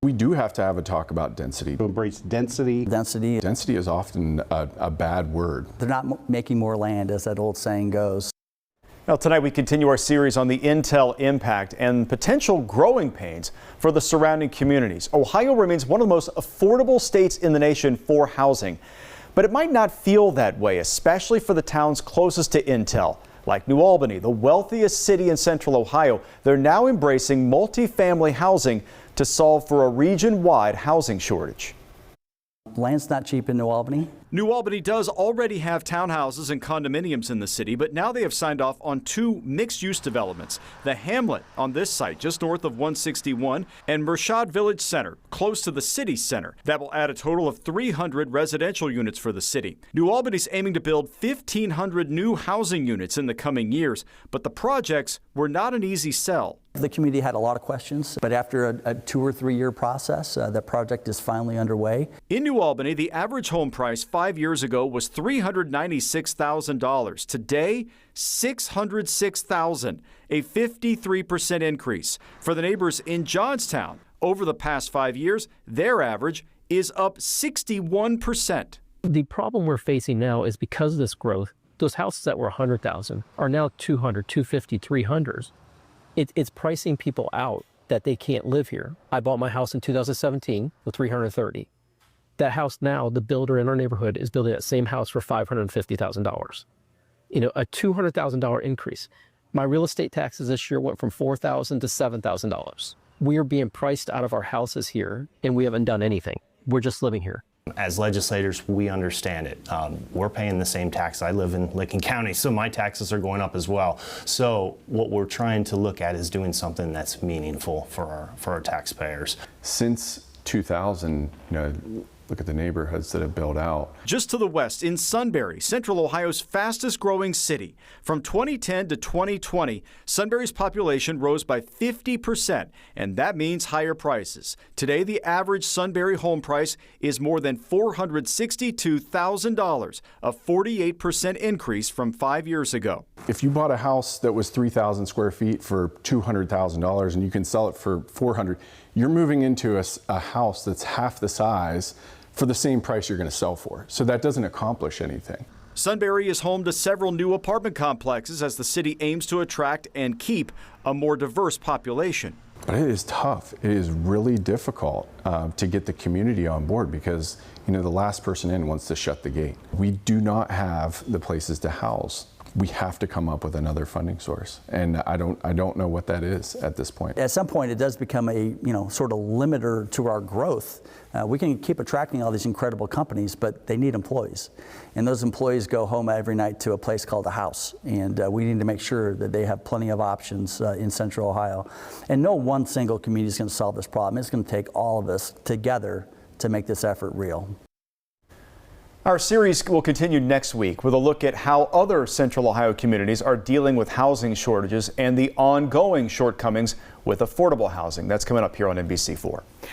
We do have to have a talk about density. To embrace density. Density is often a bad word. They're not making more land, as that old saying goes. Now, tonight we continue our series on the Intel impact and potential growing pains for the surrounding communities. Ohio remains one of the most affordable states in the nation for housing, but it might not feel that way, especially for the towns closest to Intel. Like New Albany, the wealthiest city in central Ohio, they're now embracing multifamily housing to solve for a region-wide housing shortage. Land's not cheap in New Albany. New Albany does already have townhouses and condominiums in the city, but now they have signed off on 2 mixed-use developments. The Hamlet on this site, just north of 161, and Mershad Village Center, close to the city center. That will add a total of 300 residential units for the city. New Albany's aiming to build 1,500 new housing units in the coming years, but the projects were not an easy sell. The community had a lot of questions, but after a 2 or 3 year process, the project is finally underway. In New Albany, the average home price 5 years ago was $396,000. Today, $606,000, a 53% increase. For the neighbors in Johnstown, over the past 5 years, their average is up 61%. The problem we're facing now is because of this growth, those houses that were 100,000 are now 200, 250, 300s. It's pricing people out that they can't live here. I bought my house in 2017 with 330. That house now, the builder in our neighborhood is building that same house for $550,000. You know, a $200,000 increase. My real estate taxes this year went from $4,000 to $7,000. We are being priced out of our houses here, and we haven't done anything. We're just living here. As legislators, we understand it. We're paying the same tax. I live in Licking County, so my taxes are going up as well. So what we're trying to look at is doing something that's meaningful for our taxpayers. Since 2000, look at the neighborhoods that have built out. Just to the west, in Sunbury, Central Ohio's fastest growing city. From 2010 to 2020, Sunbury's population rose by 50%, and that means higher prices. Today, the average Sunbury home price is more than $462,000, a 48% increase from 5 years ago. If you bought a house that was 3,000 square feet for $200,000 and you can sell it for $400,000, you're moving into a house that's half the size for the same price you're going to sell for. So that doesn't accomplish anything. Sunbury is home to several new apartment complexes as the city aims to attract and keep a more diverse population. But it is tough. It is really difficult to get the community on board because, the last person in wants to shut the gate. We do not have the places to house. We have to come up with another funding source, and I don't know what that is at this point. At some point, it does become a sort of limiter to our growth. We can keep attracting all these incredible companies, but they need employees, and those employees go home every night to a place called a house, and we need to make sure that they have plenty of options in Central Ohio. And no one single community is going to solve this problem. It's going to take all of us together to make this effort real. Our series will continue next week with a look at how other Central Ohio communities are dealing with housing shortages and the ongoing shortcomings with affordable housing. That's coming up here on NBC4.